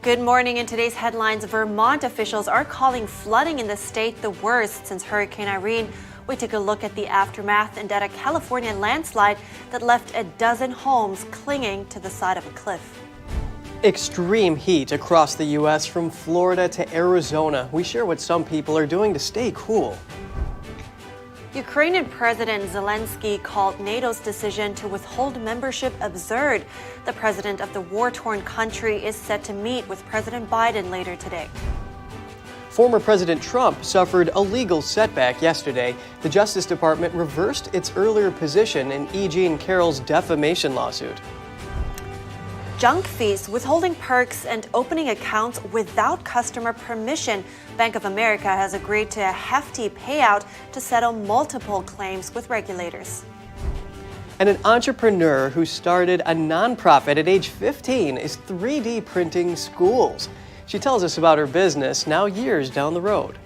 Good morning. In today's headlines, Vermont officials are calling flooding in the state the worst since Hurricane Irene. We take a look at the aftermath and at a California landslide that left a dozen homes clinging to the side of a cliff. Extreme heat across the U.S. from Florida to Arizona. We share what some people are doing to stay cool. Ukrainian President Zelensky called NATO's decision to withhold membership absurd. The president of the war-torn country is set to meet with President Biden later today. Former President Trump suffered a legal setback yesterday. The Justice Department reversed its earlier position in Trump-Carroll's defamation lawsuit. Junk fees, withholding perks, and opening accounts without customer permission. Bank of America has agreed to a hefty payout to settle multiple claims with regulators. And an entrepreneur who started a nonprofit at age 15 is 3D printing schools. She tells us about her business now years down the road.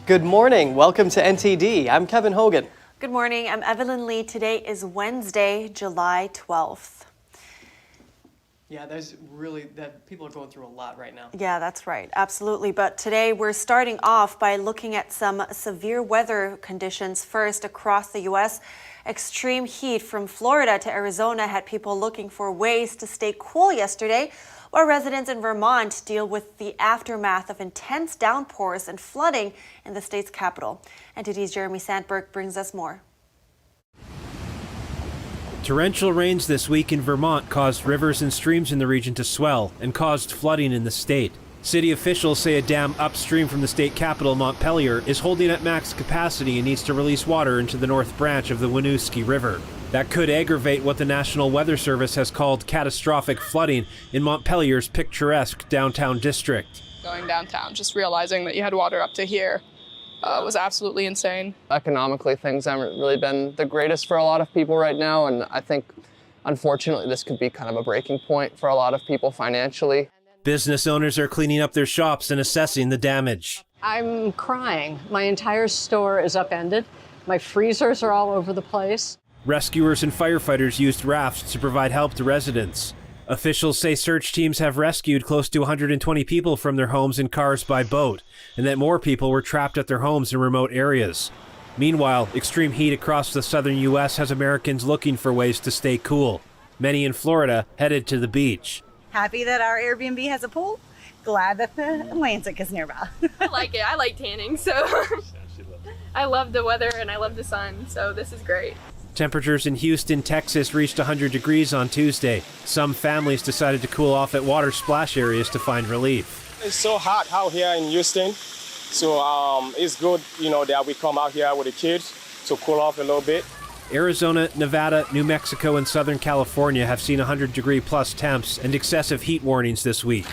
Good morning. Welcome to NTD. I'm Kevin Hogan. Good morning. I'm Evelyn Lee. Today is Wednesday, July 12th. Yeah, people are going through a lot right now. Yeah, that's right. Absolutely. But today we're starting off by looking at some severe weather conditions first across the U.S. Extreme heat from Florida to Arizona had people looking for ways to stay cool yesterday, while residents in Vermont deal with the aftermath of intense downpours and flooding in the state's capital. NTD's Jeremy Sandberg brings us more. Torrential rains this week in Vermont caused rivers and streams in the region to swell and caused flooding in the state. City officials say a dam upstream from the state capital, Montpelier, is holding at max capacity and needs to release water into the north branch of the Winooski River. That could aggravate what the National Weather Service has called catastrophic flooding in Montpelier's picturesque downtown district. Going downtown, just realizing that you had water up to here was absolutely insane. Economically, things haven't really been the greatest for a lot of people right now, and I think, unfortunately, this could be kind of a breaking point for a lot of people financially. Business owners are cleaning up their shops and assessing the damage. I'm crying. My entire store is upended. My freezers are all over the place. Rescuers and firefighters used rafts to provide help to residents. Officials say search teams have rescued close to 120 people from their homes and cars by boat, and that more people were trapped at their homes in remote areas. Meanwhile, extreme heat across the southern U.S. has Americans looking for ways to stay cool. Many in Florida headed to the beach. Happy that our Airbnb has a pool. Glad that the Atlantic is nearby. I like it. I like tanning, so I love the weather and I love the sun, so this is great. Temperatures in Houston, Texas reached 100 degrees on Tuesday. Some families decided to cool off at water splash areas to find relief. It's so hot out here in Houston, so it's good, that we come out here with the kids to cool off a little bit. Arizona, Nevada, New Mexico, and Southern California have seen 100-degree-plus temps and excessive heat warnings this week.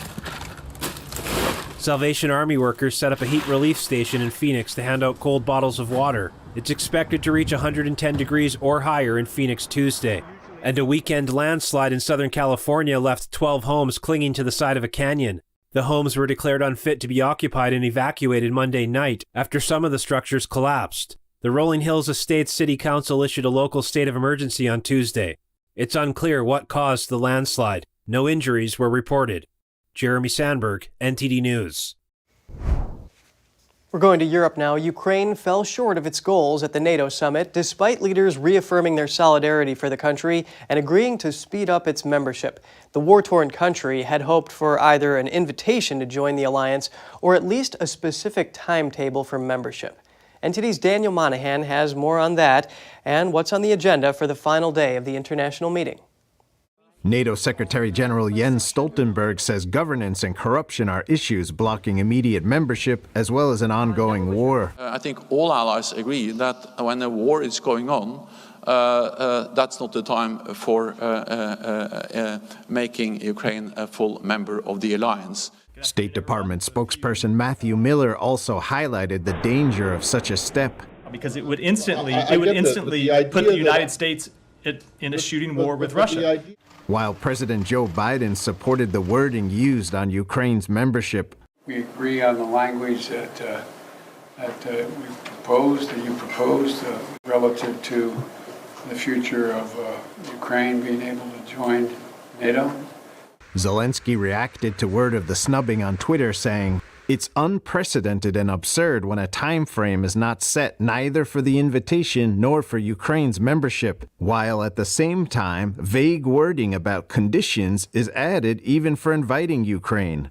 Salvation Army workers set up a heat relief station in Phoenix to hand out cold bottles of water. It's expected to reach 110 degrees or higher in Phoenix Tuesday. And a weekend landslide in Southern California left 12 homes clinging to the side of a canyon. The homes were declared unfit to be occupied and evacuated Monday night after some of the structures collapsed. The Rolling Hills Estates City Council issued a local state of emergency on Tuesday. It's unclear what caused the landslide. No injuries were reported. Jeremy Sandberg, NTD News. We're going to Europe now. Ukraine fell short of its goals at the NATO summit, despite leaders reaffirming their solidarity for the country and agreeing to speed up its membership. The war-torn country had hoped for either an invitation to join the alliance or at least a specific timetable for membership. NTD's Daniel Monahan has more on that and what's on the agenda for the final day of the international meeting. NATO Secretary General Jens Stoltenberg says governance and corruption are issues blocking immediate membership as well as an ongoing war. I think all allies agree that when a war is going on, that's not the time for making Ukraine a full member of the alliance. State Department spokesperson Matthew Miller also highlighted the danger of such a step. Because it would instantly put the United States in a shooting war with Russia. While President Joe Biden supported the wording used on Ukraine's membership. We agree on the language that that you proposed relative to the future of Ukraine being able to join NATO? Zelensky reacted to word of the snubbing on Twitter, saying, "It's unprecedented and absurd when a time frame is not set neither for the invitation nor for Ukraine's membership, while at the same time vague wording about conditions is added even for inviting Ukraine."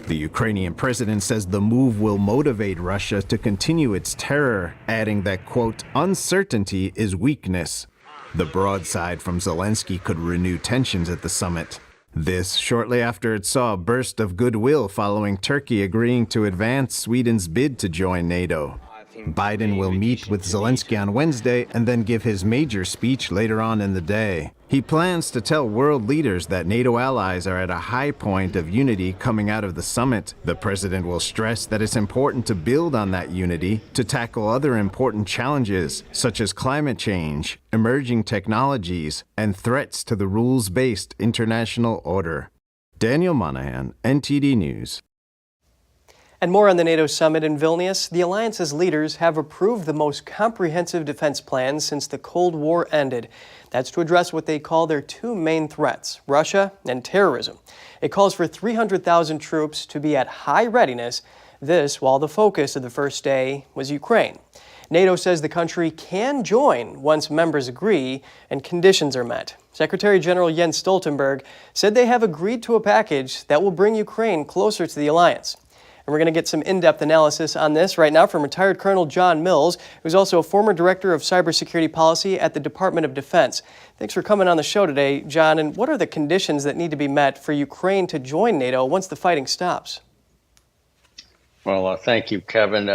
The Ukrainian president says the move will motivate Russia to continue its terror, adding that, quote, "uncertainty is weakness." The broadside from Zelensky could renew tensions at the summit. This shortly after it saw a burst of goodwill following Turkey agreeing to advance Sweden's bid to join NATO. Biden will meet with Zelensky on Wednesday and then give his major speech later on in the day. He plans to tell world leaders that NATO allies are at a high point of unity coming out of the summit. The president will stress that it's important to build on that unity to tackle other important challenges, such as climate change, emerging technologies, and threats to the rules-based international order. Daniel Monahan, NTD News. And more on the NATO summit in Vilnius. The alliance's leaders have approved the most comprehensive defense plan since the Cold War ended. That's to address what they call their two main threats, Russia and terrorism. It calls for 300,000 troops to be at high readiness, this while the focus of the first day was Ukraine. NATO says the country can join once members agree and conditions are met. Secretary General Jens Stoltenberg said they have agreed to a package that will bring Ukraine closer to the alliance. And we're going to get some in-depth analysis on this right now from retired Colonel John Mills, who's also a former director of cybersecurity policy at the Department of Defense. Thanks for coming on the show today, John. And what are the conditions that need to be met for Ukraine to join NATO once the fighting stops? Well, thank you, Kevin.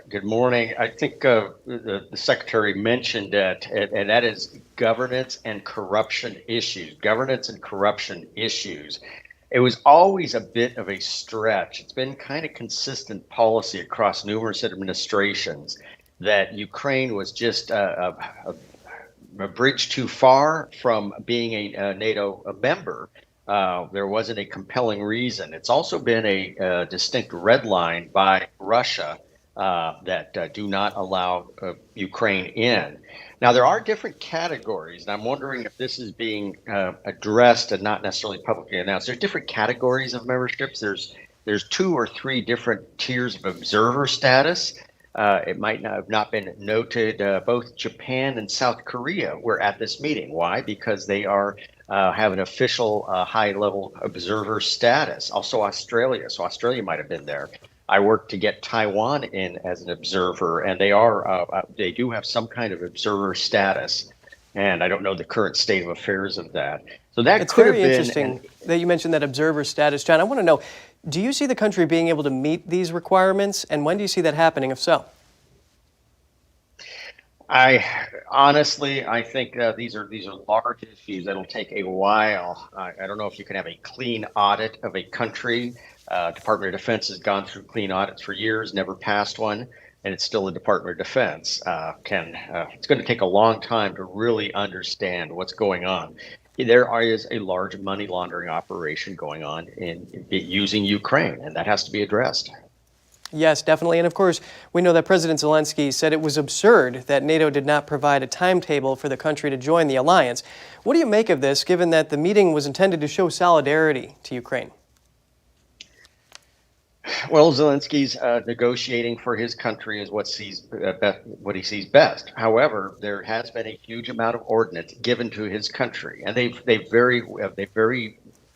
Good morning. I think the Secretary mentioned that, and that is governance and corruption issues. Governance and corruption issues. It was always a bit of a stretch. It's been kind of consistent policy across numerous administrations that Ukraine was just a bridge too far from being a NATO member. There wasn't a compelling reason. It's also been a distinct red line by Russia that do not allow Ukraine in. Now, there are different categories, and I'm wondering if this is being addressed and not necessarily publicly announced. There's different categories of memberships. There's 2 or 3 different tiers of observer status. It might not have not been noted. Both Japan and South Korea were at this meeting. Why? Because they are have an official high-level observer status. Also Australia. So Australia might have been there. I worked to get Taiwan in as an observer, and they do have some kind of observer status. And I don't know the current state of affairs of that. So that it's could have very been interesting that you mentioned that observer status, John. I want to know, do you see the country being able to meet these requirements, and when do you see that happening, if so? I think these are large issues that'll take a while. I don't know if you can have a clean audit of a country. Department of Defense has gone through clean audits for years, never passed one, and it's still the Department of Defense. It's going to take a long time to really understand what's going on. There is a large money laundering operation going on in using Ukraine, and that has to be addressed. Yes, definitely. And of course, we know that President Zelensky said it was absurd that NATO did not provide a timetable for the country to join the alliance. What do you make of this, given that the meeting was intended to show solidarity to Ukraine? Well, Zelensky's negotiating for his country is what he sees best. However, there has been a huge amount of ordnance given to his country, and they've very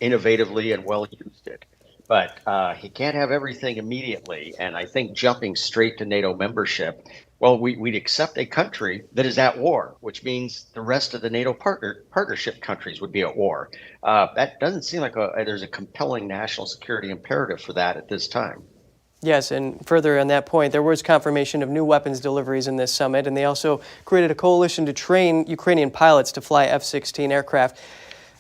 innovatively and well used it. But he can't have everything immediately, and I think jumping straight to NATO membership, well, we'd accept a country that is at war, which means the rest of the NATO partnership countries would be at war. That doesn't seem like there's a compelling national security imperative for that at this time. Yes, and further on that point, there was confirmation of new weapons deliveries in this summit, and they also created a coalition to train Ukrainian pilots to fly F-16 aircraft.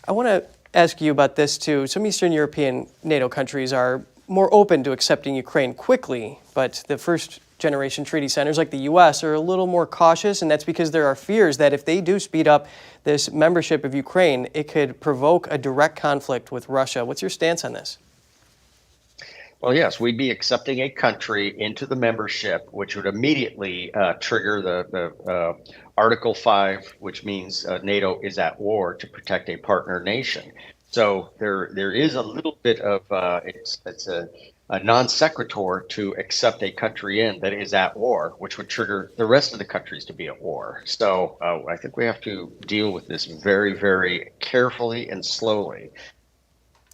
I want to ask you about this too. Some Eastern European NATO countries are more open to accepting Ukraine quickly, but the first generation treaty signers like the U.S. are a little more cautious, and that's because there are fears that if they do speed up this membership of Ukraine, it could provoke a direct conflict with Russia. What's your stance on this? Well, yes, we'd be accepting a country into the membership, which would immediately trigger the Article 5, which means NATO is at war to protect a partner nation. So there is a little bit of it's a non sequitur to accept a country in that is at war, which would trigger the rest of the countries to be at war. So I think we have to deal with this very, very carefully and slowly.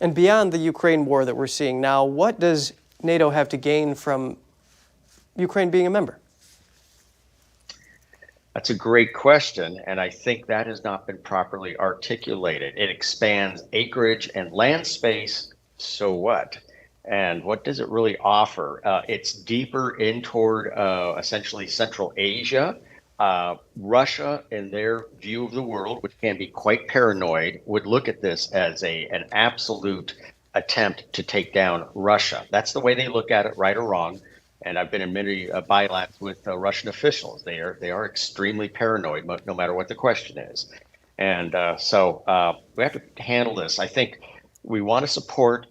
And beyond the Ukraine war that we're seeing now, what does NATO have to gain from Ukraine being a member? That's a great question, and I think that has not been properly articulated. It expands acreage and land space, so what? And what does it really offer? It's deeper in toward essentially Central Asia. Russia, in their view of the world, which can be quite paranoid, would look at this as an absolute attempt to take down Russia. That's the way they look at it, right or wrong. And I've been in many bilats with Russian officials. They are extremely paranoid, no matter what the question is. And so we have to handle this. I think we want to support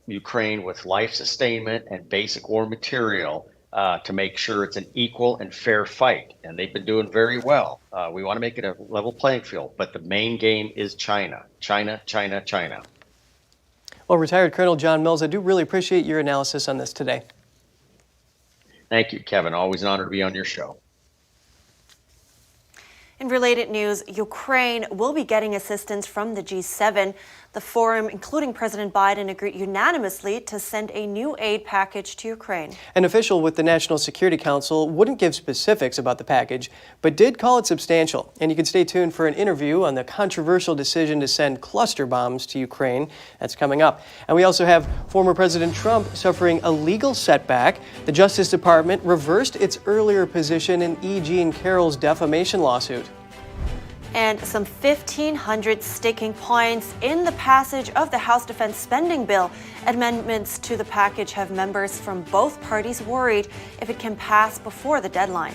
Ukraine with life sustainment and basic war material to make sure it's an equal and fair fight. And they've been doing very well. We want to make it a level playing field. But the main game is China. China, China, China. Well, retired Colonel John Mills, I do really appreciate your analysis on this today. Thank you, Kevin. Always an honor to be on your show. In related news, Ukraine will be getting assistance from the G7. The forum, including President Biden, agreed unanimously to send a new aid package to Ukraine. An official with the National Security Council wouldn't give specifics about the package, but did call it substantial. And you can stay tuned for an interview on the controversial decision to send cluster bombs to Ukraine. That's coming up. And we also have former President Trump suffering a legal setback. The Justice Department reversed its earlier position in E. Jean Carroll's defamation lawsuit. And some 1,500 sticking points in the passage of the House Defense Spending Bill. Amendments to the package have members from both parties worried if it can pass before the deadline.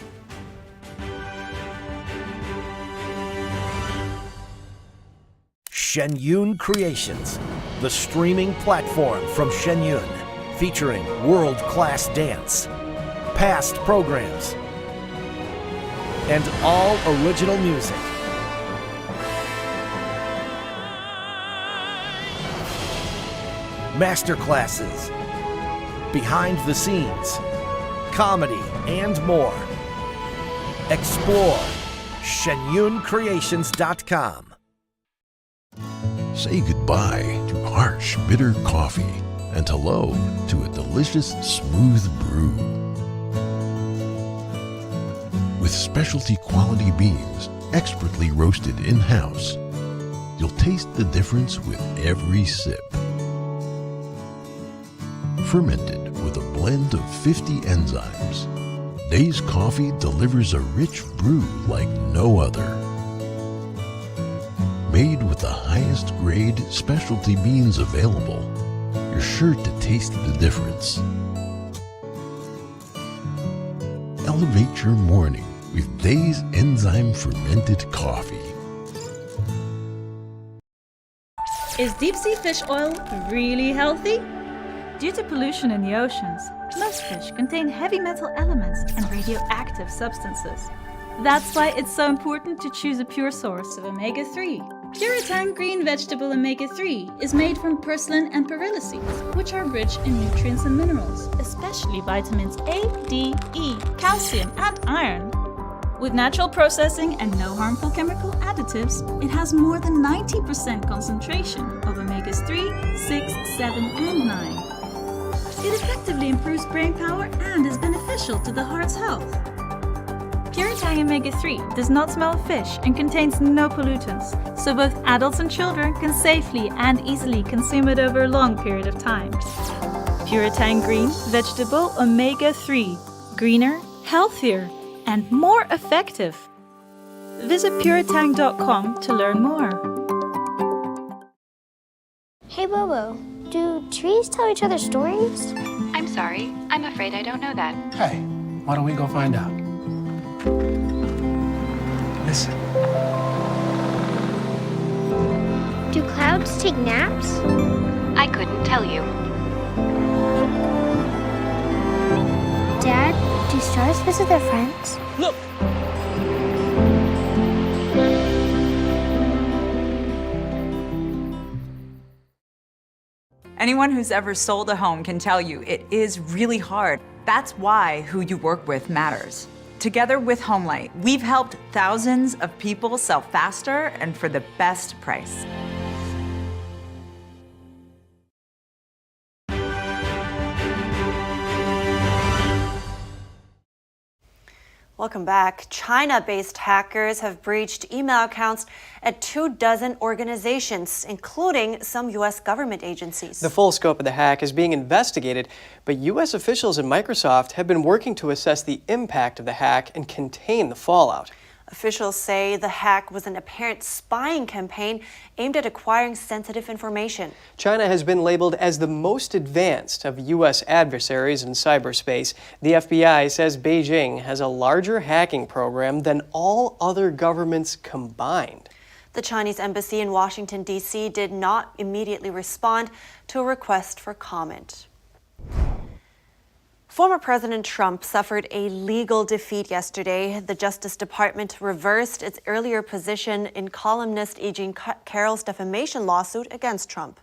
Shenyun Creations, the streaming platform from Shenyun, featuring world-class dance, past programs, and all original music. Masterclasses, behind the scenes, comedy, and more. Explore shenyuncreations.com. Say goodbye to harsh, bitter coffee and hello to a delicious, smooth brew. With specialty quality beans, expertly roasted in-house, you'll taste the difference with every sip. Fermented with a blend of 50 enzymes, Days Coffee delivers a rich brew like no other. Made with the highest grade specialty beans available, you're sure to taste the difference. Elevate your morning with Days Enzyme Fermented Coffee. Is deep sea fish oil really healthy? Due to pollution in the oceans, most fish contain heavy metal elements and radioactive substances. That's why it's so important to choose a pure source of omega-3. Puritang green vegetable omega-3 is made from purslane and perilla seeds, which are rich in nutrients and minerals, especially vitamins A, D, E, calcium, and iron. With natural processing and no harmful chemical additives, it has more than 90% concentration of omegas 3, 6, 7, and 9. It effectively improves brain power and is beneficial to the heart's health. Puritang omega-3 does not smell of fish and contains no pollutants, so both adults and children can safely and easily consume it over a long period of time. Puritang green vegetable omega-3, greener, healthier, and more effective. Visit puritang.com to learn more. Hey Bobo, do trees tell each other stories? I'm sorry, I'm afraid I don't know that. Hey, why don't we go find out? Listen. Do clouds take naps? I couldn't tell you. Dad, do stars visit their friends? Look! Anyone who's ever sold a home can tell you it is really hard. That's why who you work with matters. Together with Homelight, we've helped thousands of people sell faster and for the best price. Welcome back. China-based hackers have breached email accounts at 24 organizations, including some U.S. government agencies. The full scope of the hack is being investigated, but U.S. officials and Microsoft have been working to assess the impact of the hack and contain the fallout. Officials say the hack was an apparent spying campaign aimed at acquiring sensitive information. China has been labeled as the most advanced of U.S. adversaries in cyberspace. The FBI says Beijing has a larger hacking program than all other governments combined. The Chinese embassy in Washington, D.C. did not immediately respond to a request for comment. Former President Trump suffered a legal defeat yesterday. The Justice Department reversed its earlier position in columnist Kyiv defamation lawsuit against Trump.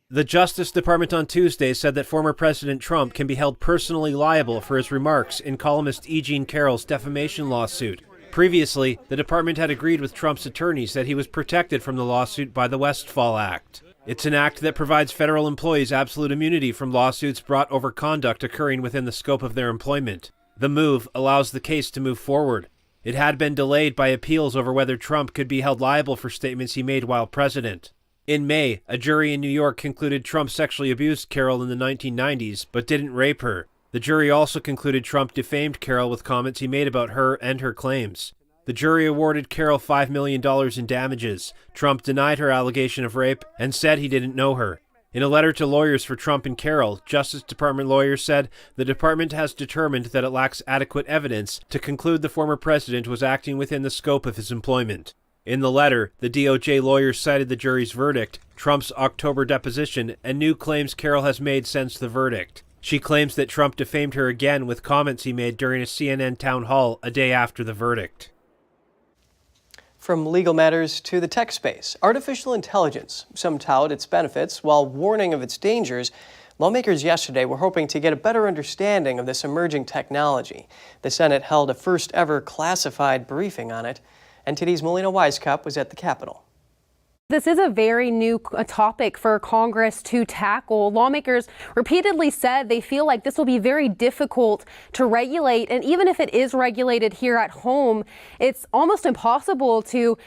The Justice Department on Tuesday said that former President Trump can be held personally liable for his remarks in columnist Kyiv defamation lawsuit. Previously, the department had agreed with Trump's attorneys that he was protected from the lawsuit by the Westfall Act. It's an act that provides federal employees absolute immunity from lawsuits brought over conduct occurring within the scope of their employment. The move allows the case to move forward. It had been delayed by appeals over whether Trump could be held liable for statements he made while president. In May, a jury in New York concluded Trump sexually abused Carroll in the 1990s, but didn't rape her. The jury also concluded Trump defamed Carroll with comments he made about her and her claims. The jury awarded Carroll $5 million in damages. Trump denied her allegation of rape and said he didn't know her. In a letter to lawyers for Trump and Carroll, Justice Department lawyers said the department has determined that it lacks adequate evidence to conclude the former president was acting within the scope of his employment. In the letter, the DOJ lawyers cited the jury's verdict, Trump's October deposition, and new claims Carroll has made since the verdict. She claims that Trump defamed her again with comments he made during a CNN town hall a day after the verdict. From legal matters to the tech space, artificial intelligence. Some tout its benefits while warning of its dangers. Lawmakers yesterday were hoping to get a better understanding of this emerging technology. The Senate held a first ever classified briefing on it. NTD's Melina Wisecup was at the Capitol. This is a very new topic for Congress to tackle. Lawmakers repeatedly said they feel like this will be very difficult to regulate. And even if it is regulated here at home, it's almost impossible to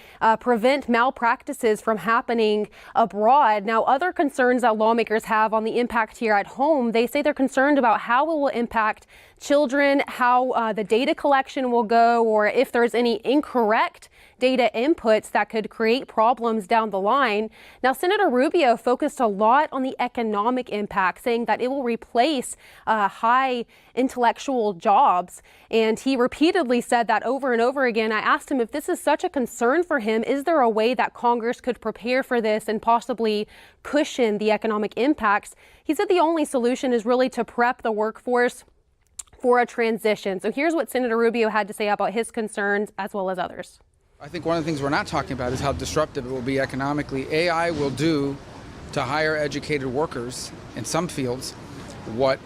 prevent malpractices from happening abroad. Now, other concerns that lawmakers have on the impact here at home, they say they're concerned about how it will impact children, how the data collection will go, or if there's any incorrect data inputs that could create problems down the line. Now, Senator Rubio focused a lot on the economic impact, saying that it will replace high intellectual jobs. And he repeatedly said that over and over again. I asked him if this is such a concern for him, is there a way that Congress could prepare for this and possibly cushion the economic impacts? He said the only solution is really to prep the workforce for a transition. So here's what Senator Rubio had to say about his concerns as well as others. I think one of the things we're not talking about is how disruptive it will be economically. AI will do to higher educated workers in some fields what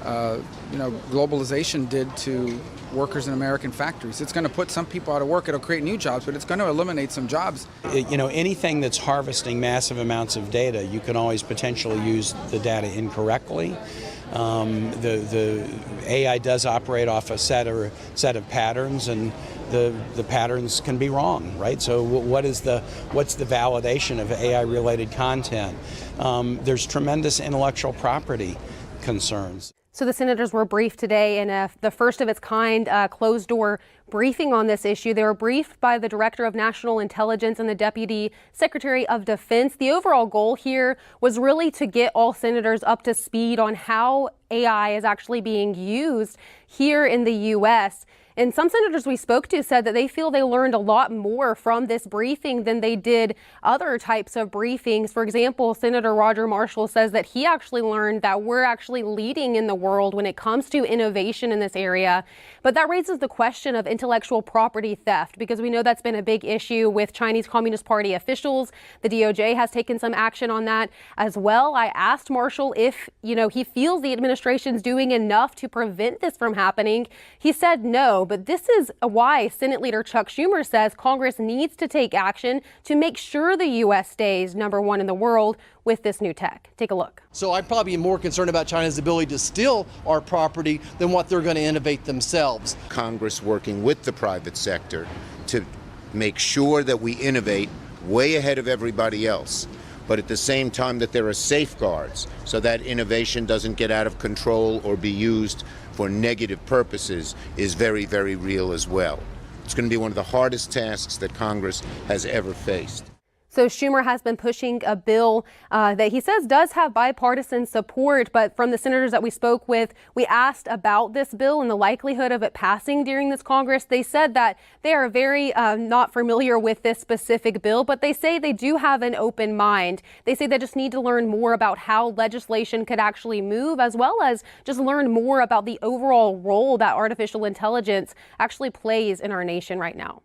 globalization did to workers in American factories. It's going to put some people out of work. It'll create new jobs, but it's going to eliminate some jobs. Anything that's harvesting massive amounts of data, you can always potentially use the data incorrectly. The AI does operate off a set of patterns, and the patterns can be wrong, right? So what's the validation of AI-related content? There's tremendous intellectual property concerns. So the senators were briefed today in the first of its kind closed-door briefing on this issue. They were briefed by the Director of National Intelligence and the Deputy Secretary of Defense. The overall goal here was really to get all senators up to speed on how AI is actually being used here in the U.S. And some senators we spoke to said that they feel they learned a lot more from this briefing than they did other types of briefings. For example, Senator Roger Marshall says that he actually learned that we're actually leading in the world when it comes to innovation in this area. But that raises the question of intellectual property theft, because we know that's been a big issue with Chinese Communist Party officials. The DOJ has taken some action on that as well. I asked Marshall if, he feels the administration's doing enough to prevent this from happening. He said no. But this is why Senate Leader Chuck Schumer says Congress needs to take action to make sure the U.S. stays #1 in the world with this new tech. Take a look. So I'd probably be more concerned about China's ability to steal our property than what they're going to innovate themselves. Congress working with the private sector to make sure that we innovate way ahead of everybody else, but at the same time that there are safeguards so that innovation doesn't get out of control or be used for negative purposes is very, very real as well. It's going to be one of the hardest tasks that Congress has ever faced. So Schumer has been pushing a bill that he says does have bipartisan support. But from the senators that we spoke with, we asked about this bill and the likelihood of it passing during this Congress. They said that they are very not familiar with this specific bill, but they say they do have an open mind. They say they just need to learn more about how legislation could actually move, as well as just learn more about the overall role that artificial intelligence actually plays in our nation right now.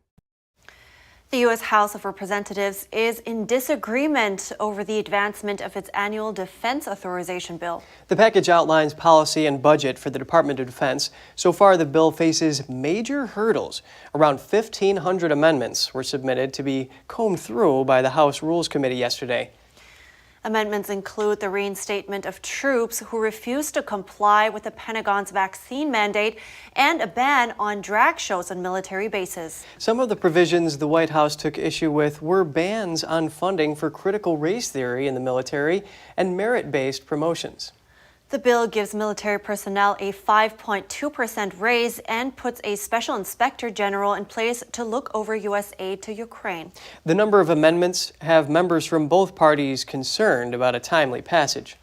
The U.S. House of Representatives is in disagreement over the advancement of its annual defense authorization bill. The package outlines policy and budget for the Department of Defense. So far, the bill faces major hurdles. Around 1,500 amendments were submitted to be combed through by the House Rules Committee yesterday. Amendments include the reinstatement of troops who refuse to comply with the Pentagon's vaccine mandate and a ban on drag shows on military bases. Some of the provisions the White House took issue with were bans on funding for critical race theory in the military and merit-based promotions. The bill gives military personnel a 5.2% raise and puts a special inspector general in place to look over U.S. aid to Ukraine. The number of amendments have members from both parties concerned about a timely passage.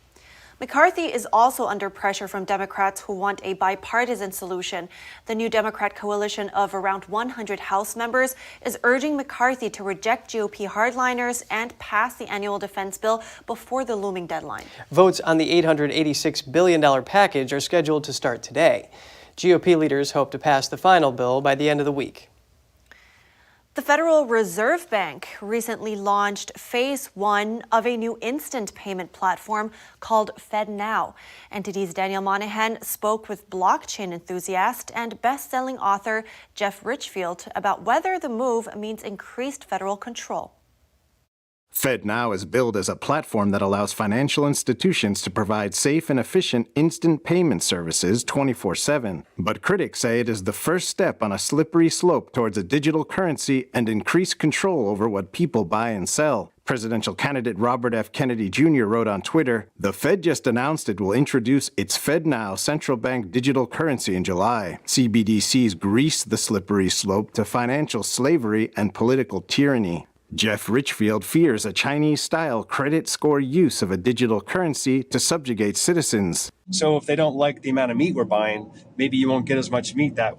McCarthy is also under pressure from Democrats who want a bipartisan solution. The new Democrat coalition of around 100 House members is urging McCarthy to reject GOP hardliners and pass the annual defense bill before the looming deadline. Votes on the $886 billion package are scheduled to start today. GOP leaders hope to pass the final bill by the end of the week. The Federal Reserve Bank recently launched Phase 1 of a new instant payment platform called FedNow. NTD's Daniel Monahan spoke with blockchain enthusiast and best-selling author Jeff Richfield about whether the move means increased federal control. FedNow is billed as a platform that allows financial institutions to provide safe and efficient instant payment services 24/7. But critics say it is the first step on a slippery slope towards a digital currency and increased control over what people buy and sell. Presidential candidate Robert F. Kennedy Jr. wrote on Twitter, "The Fed just announced it will introduce its FedNow central bank digital currency in July. CBDCs grease the slippery slope to financial slavery and political tyranny." Jeff Richfield fears a Chinese-style credit score use of a digital currency to subjugate citizens. So if they don't like the amount of meat we're buying, maybe you won't get as much meat that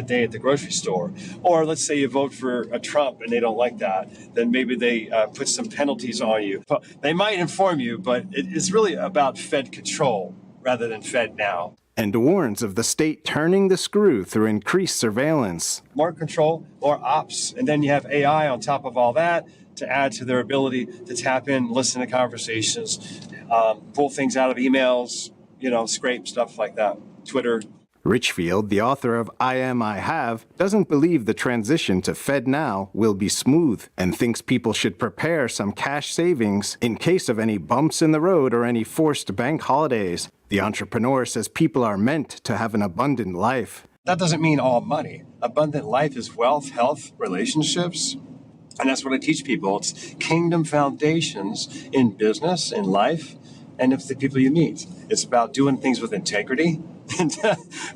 day at the grocery store. Or let's say you vote for a Trump and they don't like that, then maybe they put some penalties on you. They might inform you, but it's really about Fed control rather than Fed now. And warns of the state turning the screw through increased surveillance. More control, more ops, and then you have AI on top of all that to add to their ability to tap in, listen to conversations, pull things out of emails, scrape stuff like that, Twitter. Richfield, the author of I Am, I Have, doesn't believe the transition to FedNow will be smooth and thinks people should prepare some cash savings in case of any bumps in the road or any forced bank holidays. The entrepreneur says people are meant to have an abundant life. That doesn't mean all money. Abundant life is wealth, health, relationships. And that's what I teach people. It's kingdom foundations in business, in life, and it's the people you meet. It's about doing things with integrity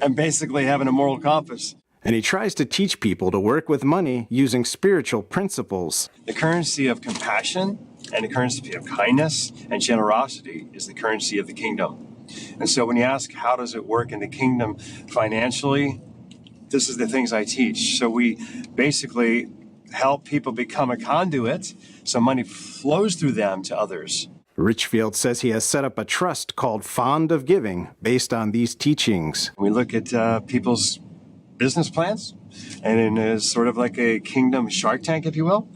and basically having a moral compass. And he tries to teach people to work with money using spiritual principles. The currency of compassion and the currency of kindness and generosity is the currency of the kingdom. And so when you ask how does it work in the kingdom financially, this is the things I teach. So we basically help people become a conduit so money flows through them to others. Richfield says he has set up a trust called Fond of Giving based on these teachings. We look at people's business plans, and it's sort of like a kingdom Shark Tank, if you will.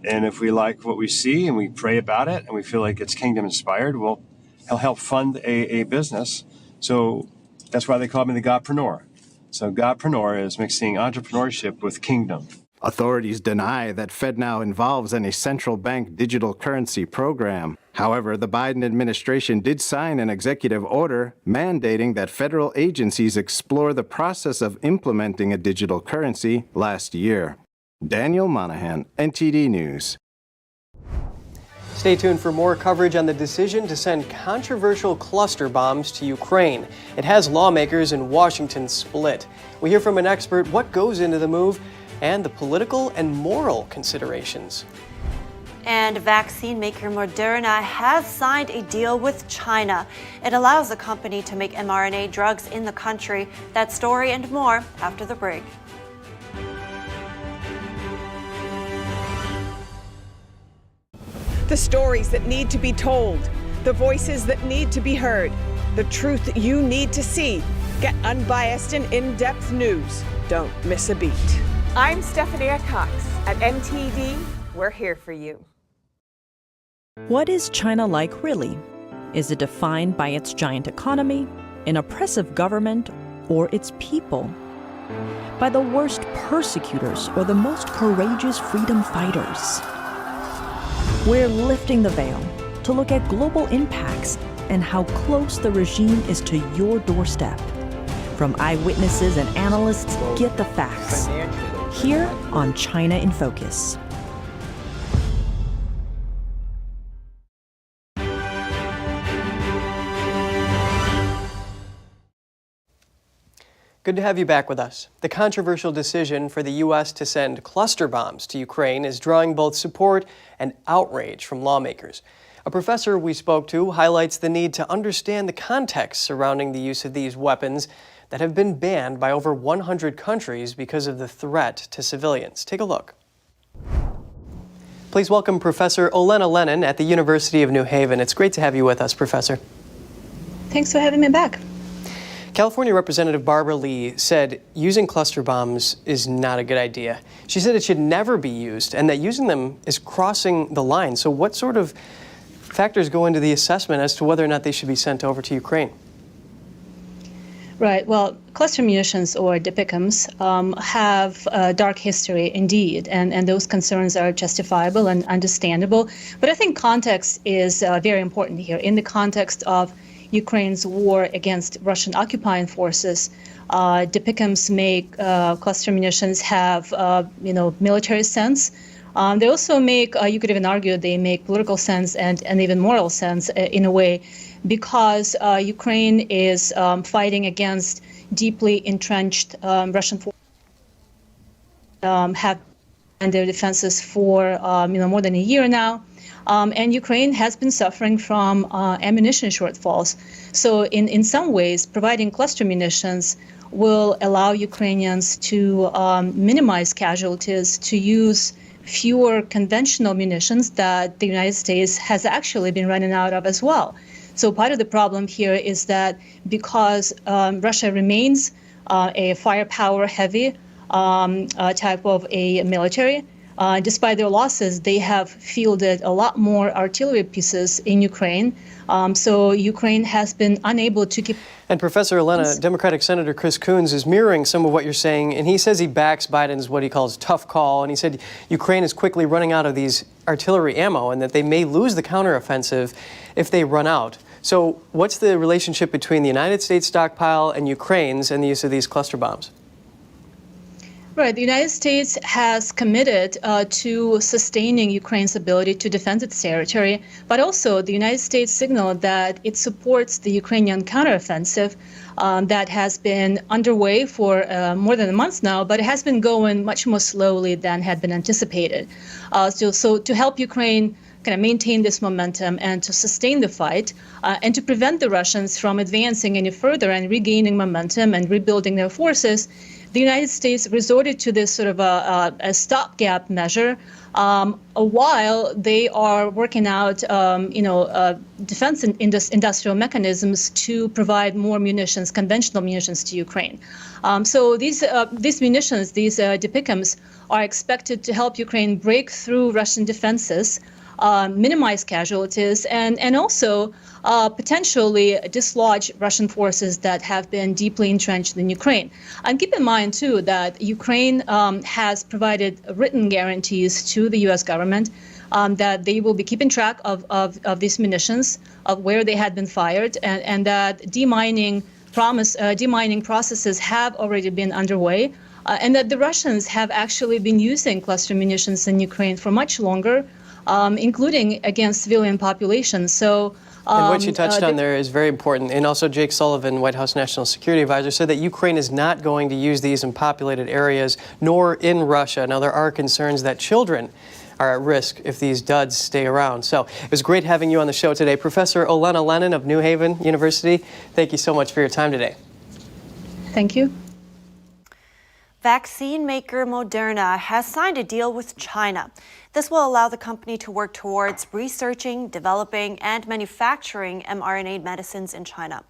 And if we like what we see and we pray about it and we feel like it's kingdom inspired, well, he'll help fund a business. So that's why they call me the Godpreneur. So Godpreneur is mixing entrepreneurship with kingdom. Authorities deny that FedNow involves any central bank digital currency program. However, the Biden administration did sign an executive order mandating that federal agencies explore the process of implementing a digital currency last year. Daniel Monahan, NTD News. Stay tuned for more coverage on the decision to send controversial cluster bombs to Ukraine. It has lawmakers in Washington split. We hear from an expert what goes into the move and the political and moral considerations. And vaccine maker Moderna has signed a deal with China. It allows the company to make mRNA drugs in the country. That story and more after the break. The stories that need to be told, the voices that need to be heard, the truth that you need to see. Get unbiased and in-depth news. Don't miss a beat. I'm Stephanie Cox. At NTD, we're here for you. What is China like really? Is it defined by its giant economy, an oppressive government, or its people? By the worst persecutors or the most courageous freedom fighters? We're lifting the veil to look at global impacts and how close the regime is to your doorstep. From eyewitnesses and analysts, get the facts. Here on China in Focus. Good to have you back with us. The controversial decision for the U.S. to send cluster bombs to Ukraine is drawing both support and outrage from lawmakers. A professor we spoke to highlights the need to understand the context surrounding the use of these weapons that have been banned by over 100 countries because of the threat to civilians. Take a look. Please welcome Professor Olena Lennon at the University of New Haven. It's great to have you with us, Professor. Thanks for having me back. California Representative Barbara Lee said using cluster bombs is not a good idea. She said it should never be used and that using them is crossing the line. So what sort of factors go into the assessment as to whether or not they should be sent over to Ukraine? Right. Well, cluster munitions or DPICMs have a dark history indeed, and those concerns are justifiable and understandable. But I think context is very important here. In the context of Ukraine's war against Russian occupying forces, DPICMs make cluster munitions have military sense. They also make, you could even argue, they make political sense and even moral sense in a way, because Ukraine is fighting against deeply entrenched Russian forces, have and their defenses for more than a year now. And Ukraine has been suffering from ammunition shortfalls. So in some ways, providing cluster munitions will allow Ukrainians to minimize casualties, to use fewer conventional munitions that the United States has actually been running out of as well. So part of the problem here is that because Russia remains a firepower-heavy type of a military, despite their losses, they have fielded a lot more artillery pieces in Ukraine. So Ukraine has been unable to keep... And Professor Elena, Democratic Senator Chris Coons is mirroring some of what you're saying, and he says he backs Biden's what he calls tough call, and he said Ukraine is quickly running out of these artillery ammo and that they may lose the counteroffensive if they run out. So what's the relationship between the United States stockpile and Ukraine's and the use of these cluster bombs? Right. The United States has committed to sustaining Ukraine's ability to defend its territory, but also the United States signaled that it supports the Ukrainian counteroffensive that has been underway for more than a month now, but it has been going much more slowly than had been anticipated. So to help Ukraine kind of maintain this momentum and to sustain the fight and to prevent the Russians from advancing any further and regaining momentum and rebuilding their forces, the United States resorted to this sort of a stopgap measure while they are working out, defense industrial mechanisms to provide more munitions, conventional munitions to Ukraine. So these munitions, these DPICMs, are expected to help Ukraine break through Russian defenses, minimize casualties, and also potentially dislodge Russian forces that have been deeply entrenched in Ukraine. And keep in mind, too, that Ukraine has provided written guarantees to the U.S. government that they will be keeping track of these munitions, of where they had been fired, and that demining processes have already been underway, and that the Russians have actually been using cluster munitions in Ukraine for much longer, including against civilian populations. So, and what you touched on there is very important. And also Jake Sullivan, White House National Security Advisor, said that Ukraine is not going to use these in populated areas, nor in Russia. Now, there are concerns that children are at risk if these duds stay around. So it was great having you on the show today. Professor Olena Lennon of New Haven University, thank you so much for your time today. Thank you. Vaccine maker Moderna has signed a deal with China. This will allow the company to work towards researching, developing, and manufacturing mRNA medicines in China.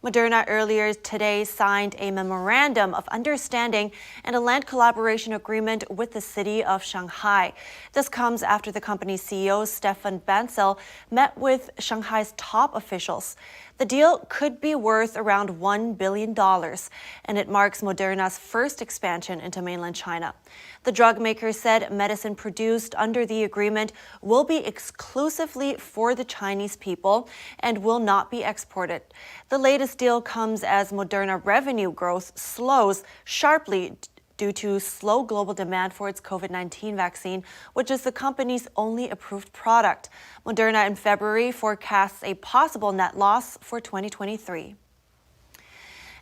Moderna earlier today signed a memorandum of understanding and a land collaboration agreement with the city of Shanghai. This comes after the company's CEO, Stefan Bancel, met with Shanghai's top officials. The deal could be worth around $1 billion, and it marks Moderna's first expansion into mainland China. The drug maker said medicine produced under the agreement will be exclusively for the Chinese people and will not be exported. The latest deal comes as Moderna revenue growth slows sharply due to slow global demand for its COVID-19 vaccine, which is the company's only approved product. Moderna in February forecasts a possible net loss for 2023.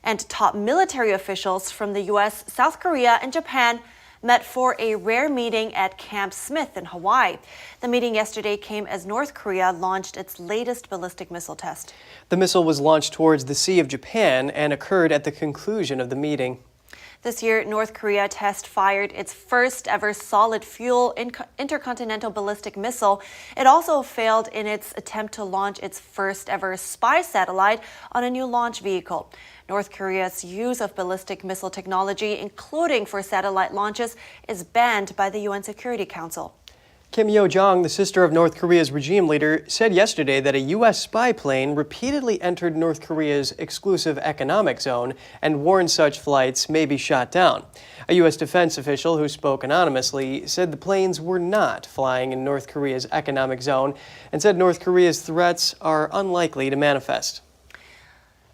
And top military officials from the U.S., South Korea, and Japan met for a rare meeting at Camp Smith in Hawaii. The meeting yesterday came as North Korea launched its latest ballistic missile test. The missile was launched towards the Sea of Japan and occurred at the conclusion of the meeting. This year, North Korea test-fired its first ever solid-fuel intercontinental ballistic missile. It also failed in its attempt to launch its first ever spy satellite on a new launch vehicle. North Korea's use of ballistic missile technology, including for satellite launches, is banned by the UN Security Council. Kim Yo-jong, the sister of North Korea's regime leader, said yesterday that a U.S. spy plane repeatedly entered North Korea's exclusive economic zone and warned such flights may be shot down. A U.S. defense official who spoke anonymously said the planes were not flying in North Korea's economic zone and said North Korea's threats are unlikely to manifest.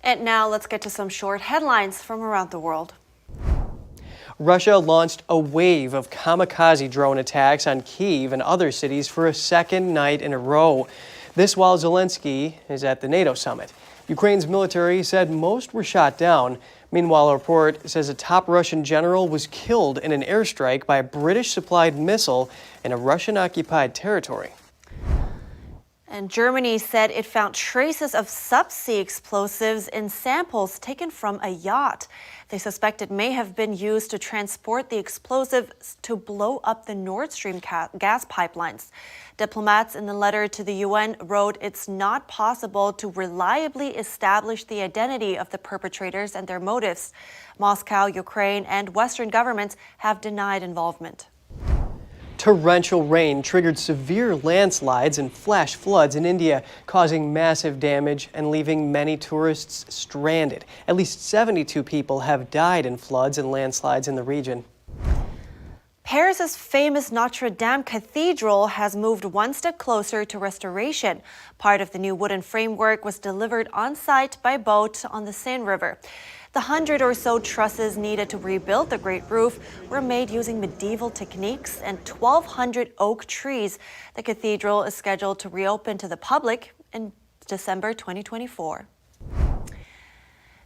And now let's get to some short headlines from around the world. Russia launched a wave of kamikaze drone attacks on Kyiv and other cities for a second night in a row. This while Zelensky is at the NATO summit. Ukraine's military said most were shot down. Meanwhile, a report says a top Russian general was killed in an airstrike by a British-supplied missile in a Russian-occupied territory. And Germany said it found traces of subsea explosives in samples taken from a yacht. They suspect it may have been used to transport the explosives to blow up the Nord Stream gas pipelines. Diplomats in the letter to the UN wrote it's not possible to reliably establish the identity of the perpetrators and their motives. Moscow, Ukraine, and Western governments have denied involvement. Torrential rain triggered severe landslides and flash floods in India, causing massive damage and leaving many tourists stranded. At least 72 people have died in floods and landslides in the region. Paris's famous Notre Dame Cathedral has moved one step closer to restoration. Part of the new wooden framework was delivered on site by boat on the Seine River. The 100 or so trusses needed to rebuild the Great Roof were made using medieval techniques and 1,200 oak trees. The cathedral is scheduled to reopen to the public in December 2024.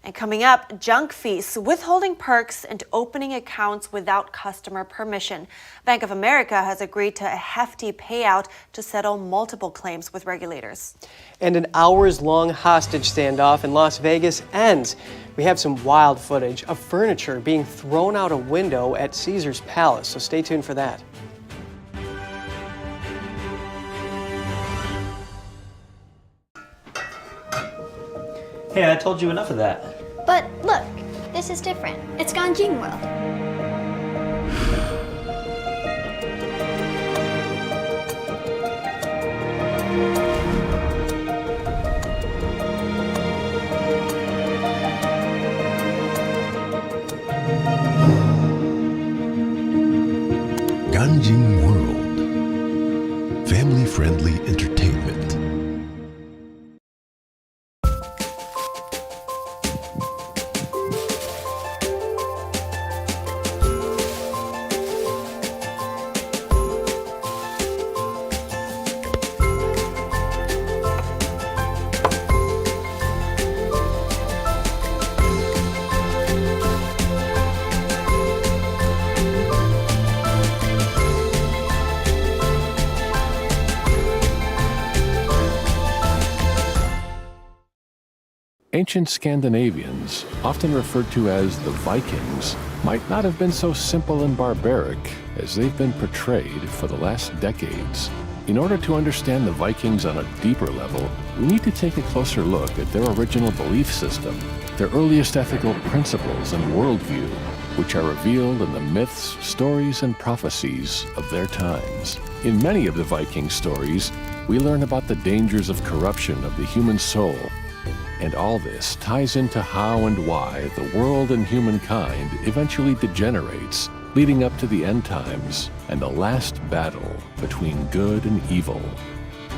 And coming up, junk fees, withholding perks, and opening accounts without customer permission. Bank of America has agreed to a hefty payout to settle multiple claims with regulators. And an hours-long hostage standoff in Las Vegas ends. We have some wild footage of furniture being thrown out a window at Caesar's Palace, so stay tuned for that. Hey, I told you enough of that. But look, this is different. It's Ganjing World. Ganjing World. Family-friendly entertainment. Ancient Scandinavians, often referred to as the Vikings, might not have been so simple and barbaric as they've been portrayed for the last decades. In order to understand the Vikings on a deeper level, we need to take a closer look at their original belief system, their earliest ethical principles and worldview, which are revealed in the myths, stories, and prophecies of their times. In many of the Viking stories, we learn about the dangers of corruption of the human soul. And all this ties into how and why the world and humankind eventually degenerates, leading up to the end times and the last battle between good and evil.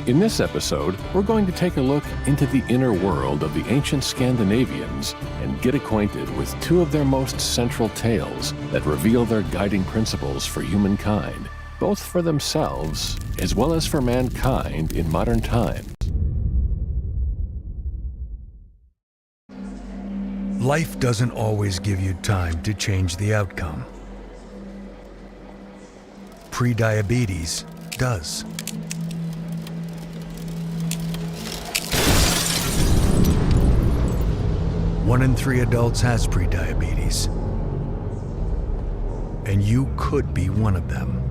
In this episode, we're going to take a look into the inner world of the ancient Scandinavians and get acquainted with two of their most central tales that reveal their guiding principles for humankind, both for themselves as well as for mankind in modern times. Life doesn't always give you time to change the outcome. Prediabetes does. One in 3 adults has prediabetes, and you could be one of them.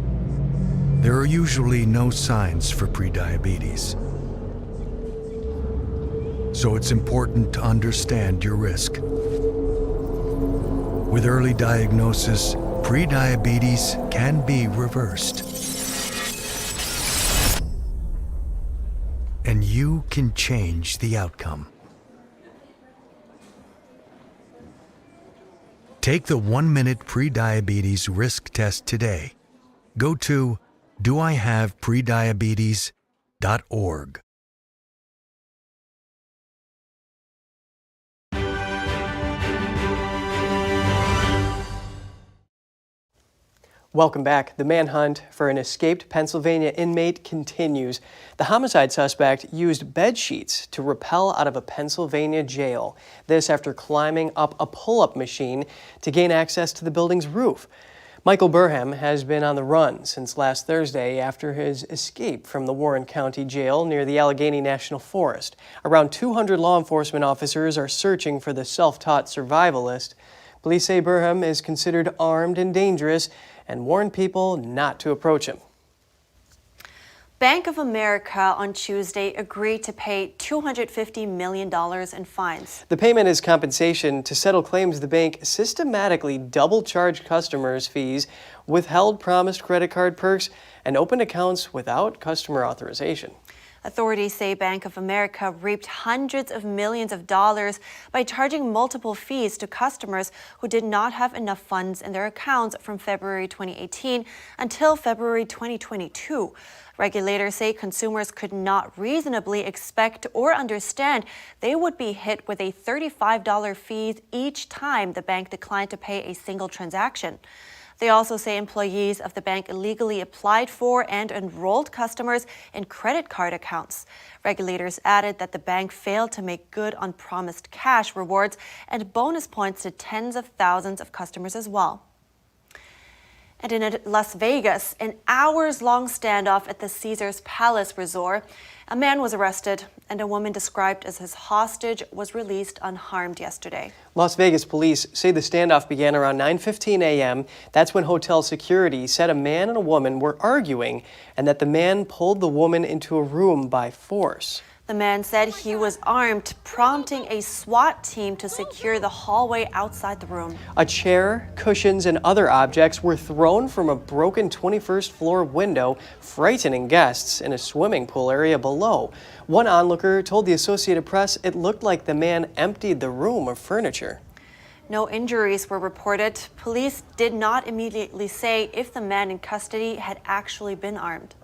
There are usually no signs for prediabetes, so it's important to understand your risk. With early diagnosis, prediabetes can be reversed. And you can change the outcome. Take the 1-minute prediabetes risk test today. Go to doihaveprediabetes.org. Welcome back. The manhunt for an escaped Pennsylvania inmate continues. The homicide suspect used bed sheets to rappel out of a Pennsylvania jail. This after climbing up a pull-up machine to gain access to the building's roof. Michael Burham has been on the run since last Thursday after his escape from the Warren County Jail near the Allegheny National Forest. Around 200 law enforcement officers are searching for the self-taught survivalist. Police say Burham is considered armed and dangerous and warn people not to approach him. Bank of America on Tuesday agreed to pay $250 million in fines. The payment is compensation to settle claims the bank systematically double-charged customers' fees, withheld promised credit card perks, and opened accounts without customer authorization. Authorities say Bank of America reaped hundreds of millions of dollars by charging multiple fees to customers who did not have enough funds in their accounts from February 2018 until February 2022. Regulators say consumers could not reasonably expect or understand they would be hit with a $35 fee each time the bank declined to pay a single transaction. They also say employees of the bank illegally applied for and enrolled customers in credit card accounts. Regulators added that the bank failed to make good on promised cash rewards and bonus points to tens of thousands of customers as well. And in Las Vegas, an hours-long standoff at the Caesars Palace Resort, a man was arrested and a woman described as his hostage was released unharmed yesterday. Las Vegas police say the standoff began around 9:15 a.m. That's when hotel security said a man and a woman were arguing and that the man pulled the woman into a room by force. The man said he was armed, prompting a SWAT team to secure the hallway outside the room. A chair, cushions, and other objects were thrown from a broken 21st floor window, frightening guests in a swimming pool area below. One onlooker told the Associated Press it looked like the man emptied the room of furniture. No injuries were reported. Police did not immediately say if the man in custody had actually been armed.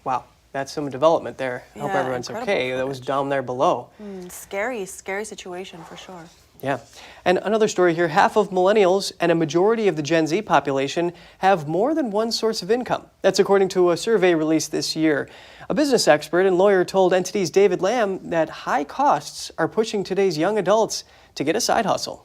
Wow. That's some development there. I hope everyone's okay. That was down there below. Scary situation for sure. Yeah. And another story here, half of millennials and a majority of the Gen Z population have more than one source of income. That's according to a survey released this year. A business expert and lawyer told NTD's David Lamb that high costs are pushing today's young adults to get a side hustle.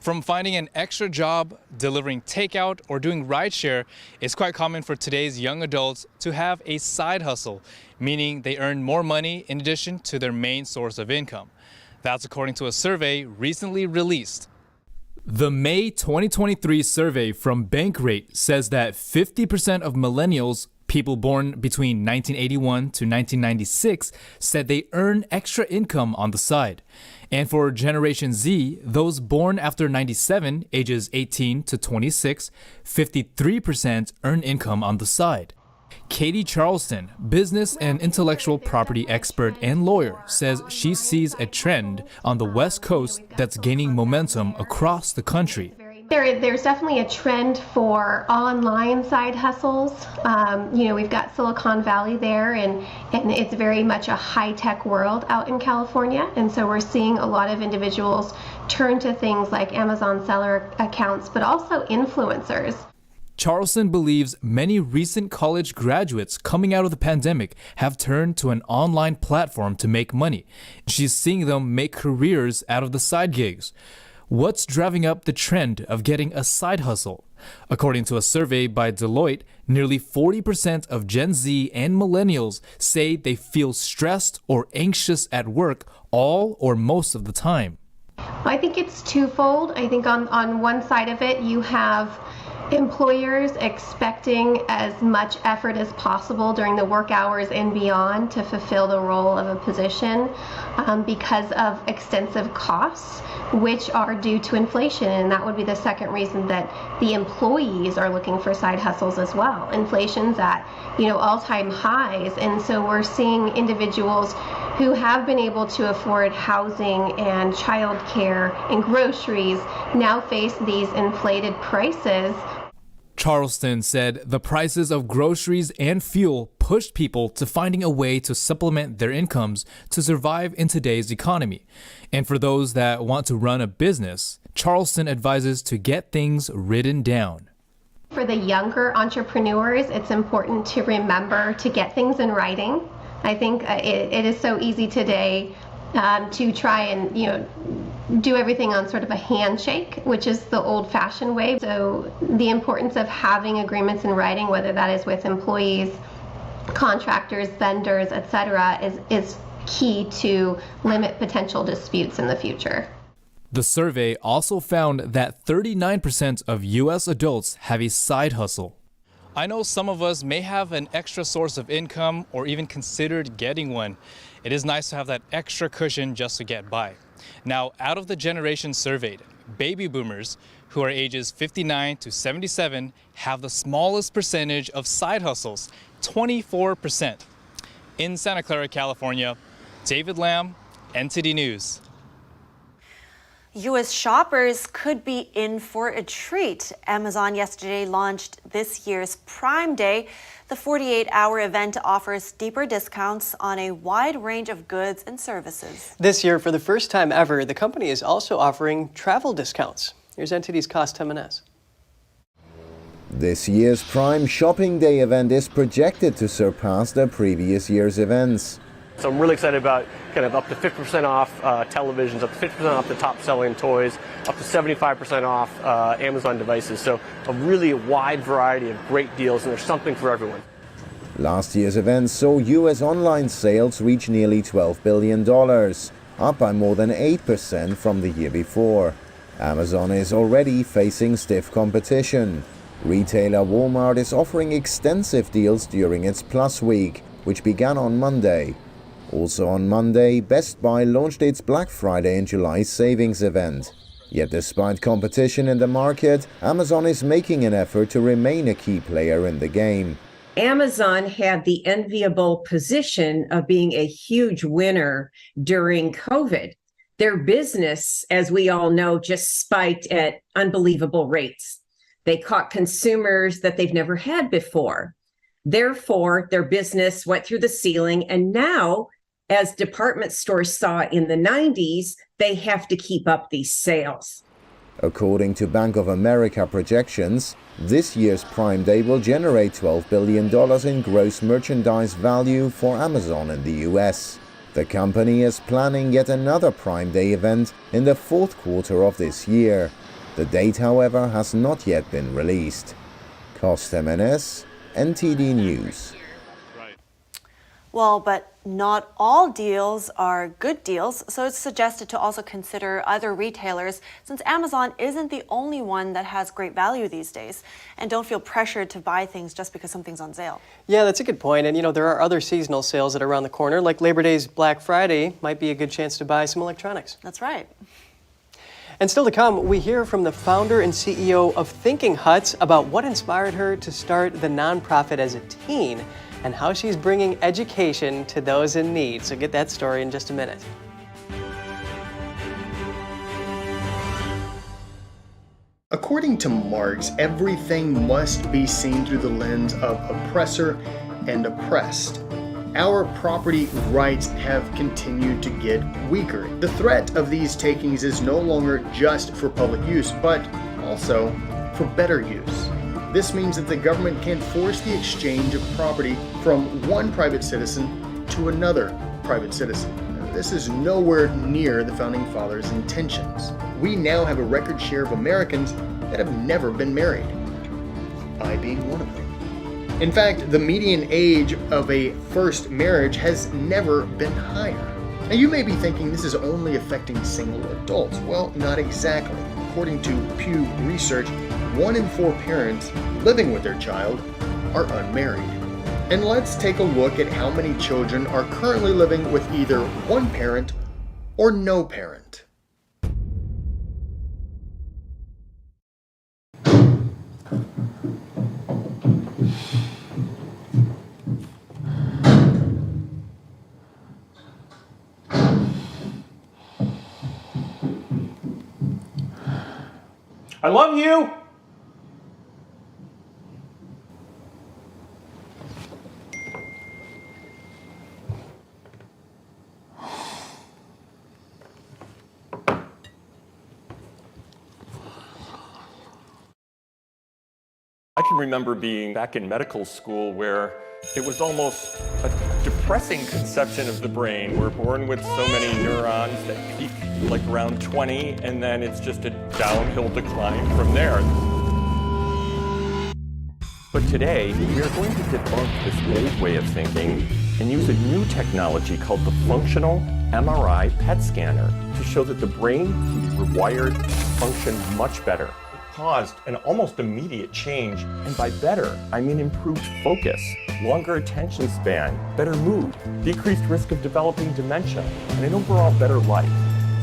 From finding an extra job, delivering takeout, or doing rideshare, it's quite common for today's young adults to have a side hustle, meaning they earn more money in addition to their main source of income. That's according to a survey recently released. The May 2023 survey from Bankrate says that 50% of millennials, people born between 1981 to 1996, said they earn extra income on the side. And for Generation Z, those born after 97, ages 18 to 26, 53% earn income on the side. Katie Charleston, business and intellectual property expert and lawyer, says she sees a trend on the West Coast that's gaining momentum across the country. There's definitely a trend for online side hustles. We've got Silicon Valley there, and it's very much a high-tech world out in California. And so we're seeing a lot of individuals turn to things like Amazon seller accounts, but also influencers. Charleston believes many recent college graduates coming out of the pandemic have turned to an online platform to make money. She's seeing them make careers out of the side gigs. What's driving up the trend of getting a side hustle? According to a survey by Deloitte, nearly 40% of Gen Z and millennials say they feel stressed or anxious at work all or most of the time. I think it's twofold. I think on one side of it, you have employers expecting as much effort as possible during the work hours and beyond to fulfill the role of a position because of extensive costs, which are due to inflation. And that would be the second reason that the employees are looking for side hustles as well. Inflation's at, all-time highs. And so we're seeing individuals who have been able to afford housing and childcare and groceries now face these inflated prices. Charleston said the prices of groceries and fuel pushed people to finding a way to supplement their incomes to survive in today's economy. And for those that want to run a business, Charleston advises to get things written down. For the younger entrepreneurs, it's important to remember to get things in writing. I think it is so easy today to try and, do everything on sort of a handshake, which is the old-fashioned way. So the importance of having agreements in writing, whether that is with employees, contractors, vendors, etc., is key to limit potential disputes in the future. The survey also found that 39% of U.S. adults have a side hustle. I know some of us may have an extra source of income or even considered getting one. It is nice to have that extra cushion just to get by. Now, out of the generation surveyed, baby boomers, who are ages 59 to 77, have the smallest percentage of side hustles, 24%. In Santa Clara, California, David Lamb, NTD News. U.S. shoppers could be in for a treat. Amazon yesterday launched this year's Prime Day. The 48-hour event offers deeper discounts on a wide range of goods and services. This year, for the first time ever, the company is also offering travel discounts. Here's NTD's Costa Jimenez. This year's Prime Shopping Day event is projected to surpass the previous year's events. So I'm really excited about kind of up to 50% off televisions, up to 50% off the top-selling toys, up to 75% off Amazon devices. So a really wide variety of great deals, and there's something for everyone. Last year's event saw U.S. online sales reach nearly $12 billion, up by more than 8% from the year before. Amazon is already facing stiff competition. Retailer Walmart is offering extensive deals during its Plus Week, which began on Monday. Also on Monday, Best Buy launched its Black Friday and July savings event. Yet despite competition in the market, Amazon is making an effort to remain a key player in the game. Amazon had the enviable position of being a huge winner during COVID. Their business, as we all know, just spiked at unbelievable rates. They caught consumers that they've never had before. Therefore, their business went through the ceiling, and now, as department stores saw in the 90s, they have to keep up these sales. According to Bank of America projections, this year's Prime Day will generate $12 billion in gross merchandise value for Amazon in the US. The company is planning yet another Prime Day event in the fourth quarter of this year. The date, however, has not yet been released. Costa Jimenez, NTD News. Well, but not all deals are good deals, so it's suggested to also consider other retailers, since Amazon isn't the only one that has great value these days. And don't feel pressured to buy things just because something's on sale. Yeah, that's a good point. And there are other seasonal sales that are around the corner, like Labor Day's Black Friday might be a good chance to buy some electronics. That's right. And still to come, we hear from the founder and CEO of Thinking Huts about what inspired her to start the nonprofit as a teen and how she's bringing education to those in need. So get that story in just a minute. According to Marx, everything must be seen through the lens of oppressor and oppressed. Our property rights have continued to get weaker. The threat of these takings is no longer just for public use, but also for better use. This means that the government can force the exchange of property from one private citizen to another private citizen. This is nowhere near the Founding Fathers' intentions. We now have a record share of Americans that have never been married, I being one of them. In fact, the median age of a first marriage has never been higher. Now you may be thinking this is only affecting single adults. Well, not exactly. According to Pew Research, 1 in 4 parents living with their child are unmarried. And let's take a look at how many children are currently living with either one parent or no parent. I love you! I can remember being back in medical school where it was almost a depressing conception of the brain. We're born with so many neurons that peak like around 20, and then it's just a downhill decline from there. But today, we are going to debunk this old way of thinking and use a new technology called the functional MRI PET scanner to show that the brain can be rewired to function much better. Caused an almost immediate change, and by better, I mean improved focus, longer attention span, better mood, decreased risk of developing dementia, and an overall better life.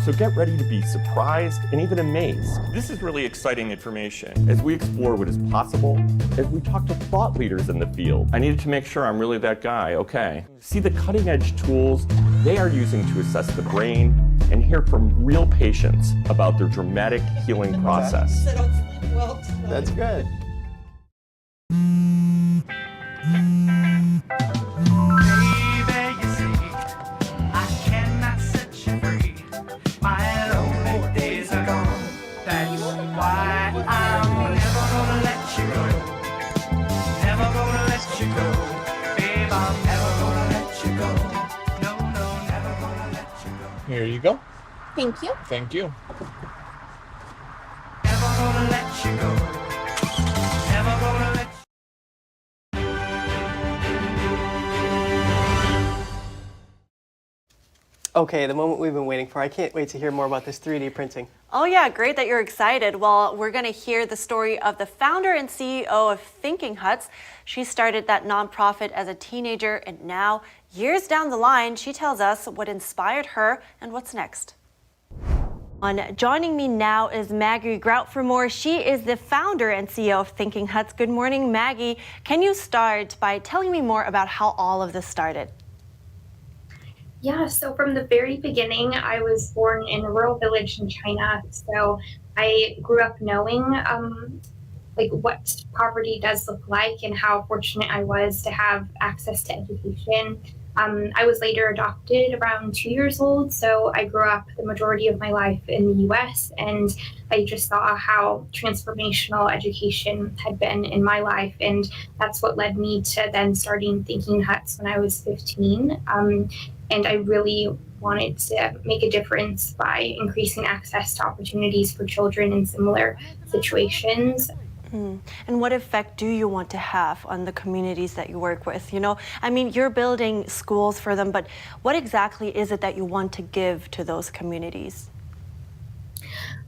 So get ready to be surprised and even amazed. This is really exciting information as we explore what is possible, as we talk to thought leaders in the field. I needed to make sure I'm really that guy, okay. See the cutting edge tools they are using to assess the brain and hear from real patients about their dramatic healing process. That's good. Here you go. Thank you. Thank you. Okay, the moment we've been waiting for. I can't wait to hear more about this 3D printing. Oh yeah, great that you're excited. Well, we're going to hear the story of the founder and CEO of Thinking Huts. She started that nonprofit as a teenager, and now, years down the line, she tells us what inspired her and what's next. Joining me now is Maggie Grout for more. She is the founder and CEO of Thinking Huts. Good morning, Maggie. Can you start by telling me more about how all of this started? Yeah, so from the very beginning, I was born in a rural village in China. So I grew up knowing like what poverty does look like and how fortunate I was to have access to education. I was later adopted around 2 years old, so I grew up the majority of my life in the US, and I just saw how transformational education had been in my life, and that's what led me to then starting Thinking Huts when I was 15. And I really wanted to make a difference by increasing access to opportunities for children in similar situations. And what effect do you want to have on the communities that you work with? You know, I mean, you're building schools for them, but what exactly is it that you want to give to those communities?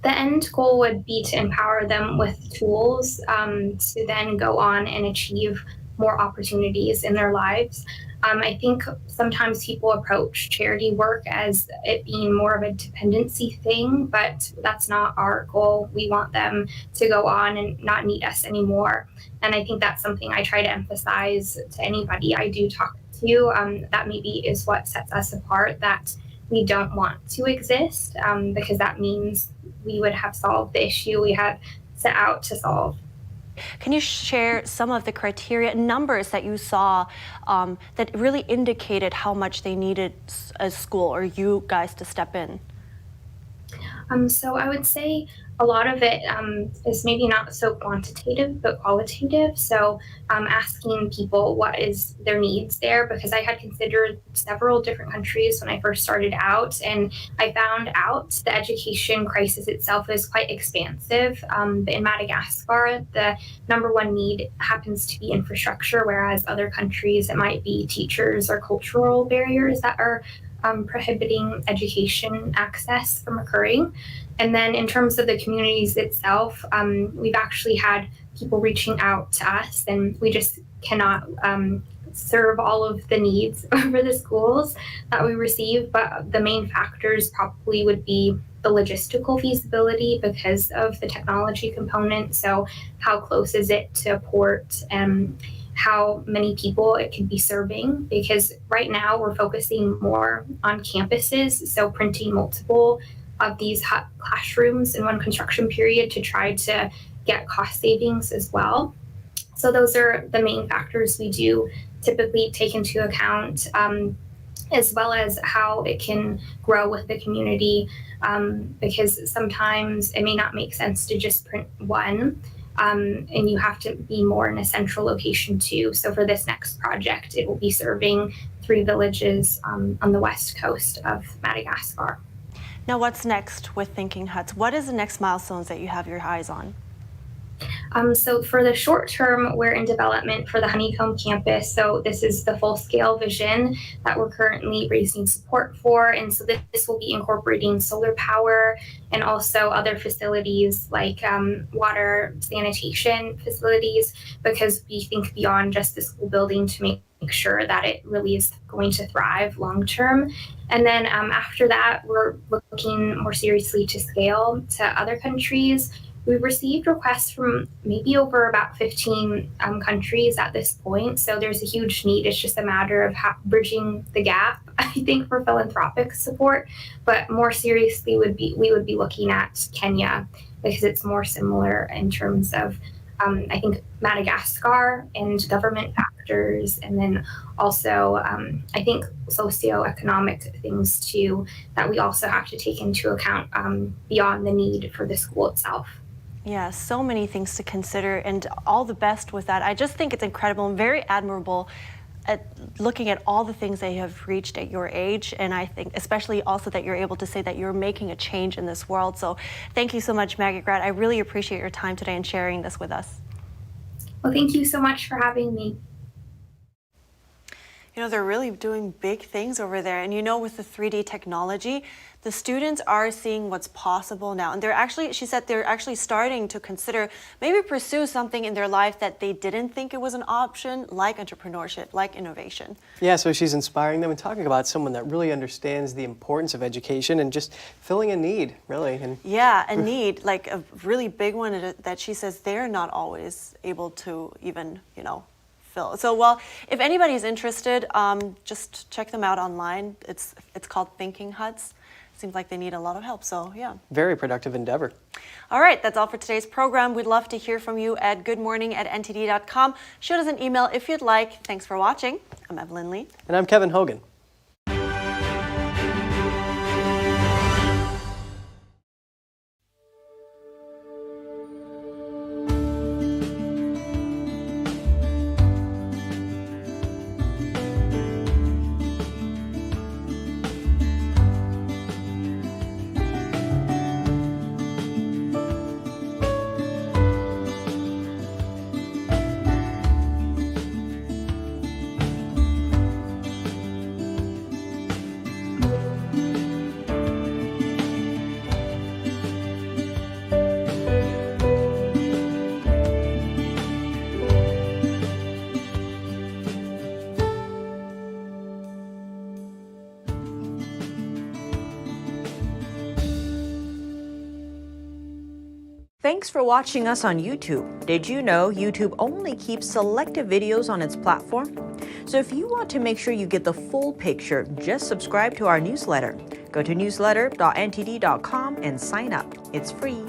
The end goal would be to empower them with tools to then go on and achieve more opportunities in their lives. I think sometimes people approach charity work as it being more of a dependency thing, but that's not our goal. We want them to go on and not need us anymore. And I think that's something I try to emphasize to anybody I do talk to. That maybe is what sets us apart, that we don't want to exist, because that means we would have solved the issue we had set out to solve. Can you share some of the criteria, numbers that you saw that really indicated how much they needed a school or you guys to step in? So I would say a lot of it is maybe not so quantitative, but qualitative. So asking people what is their needs there, because I had considered several different countries when I first started out, and I found out the education crisis itself is quite expansive. But in Madagascar, the number one need happens to be infrastructure, whereas other countries, it might be teachers or cultural barriers that are prohibiting education access from occurring. And then in terms of the communities itself, we've actually had people reaching out to us, and we just cannot serve all of the needs for the schools that we receive. But the main factors probably would be the logistical feasibility because of the technology component. So how close is it to a port, and how many people it could be serving, because right now we're focusing more on campuses, so printing multiple of these classrooms in one construction period to try to get cost savings as well. So those are the main factors we do typically take into account, as well as how it can grow with the community, because sometimes it may not make sense to just print one. And you have to be more in a central location too. So for this next project, it will be serving 3 villages on the west coast of Madagascar. Now, what's next with Thinking Huts? What is the next milestones that you have your eyes on? So for the short term, we're in development for the Honeycomb campus. So this is the full-scale vision that we're currently raising support for. And so this will be incorporating solar power and also other facilities like water sanitation facilities, because we think beyond just the school building to make sure that it really is going to thrive long term. And then after that, we're looking more seriously to scale to other countries. We've received requests from maybe over about 15 countries at this point. So there's a huge need. It's just a matter of bridging the gap, I think, for philanthropic support. But more seriously, we would be looking at Kenya, because it's more similar in terms of, I think, Madagascar and government factors, and then also, I think, socioeconomic things too, that we also have to take into account beyond the need for the school itself. Yeah, so many things to consider, and all the best with that. I just think it's incredible and very admirable at looking at all the things they have reached at your age, and I think especially also that you're able to say that you're making a change in this world. So thank you so much, Maggie Grad. I really appreciate your time today and sharing this with us. Well, thank you so much for having me. You know, they're really doing big things over there. And you know, with the 3D technology, the students are seeing what's possible now. And they're actually, she said, they're actually starting to consider, maybe pursue something in their life that they didn't think it was an option, like entrepreneurship, like innovation. Yeah, so she's inspiring them and talking about someone that really understands the importance of education and just filling a need, really. And yeah, a need, like a really big one that she says they're not always able to even, you know, fill. So, well, if anybody's interested, just check them out online. It's called Thinking Huts. Seems like they need a lot of help, so yeah. Very productive endeavor. All right, that's all for today's program. We'd love to hear from you at goodmorning@ntd.com. Shoot us an email if you'd like. Thanks for watching. I'm Evelyn Lee. And I'm Kevin Hogan. Thanks for watching us on YouTube. Did you know YouTube only keeps selective videos on its platform? So if you want to make sure you get the full picture, just subscribe to our newsletter. Go to newsletter.ntd.com and sign up. It's free.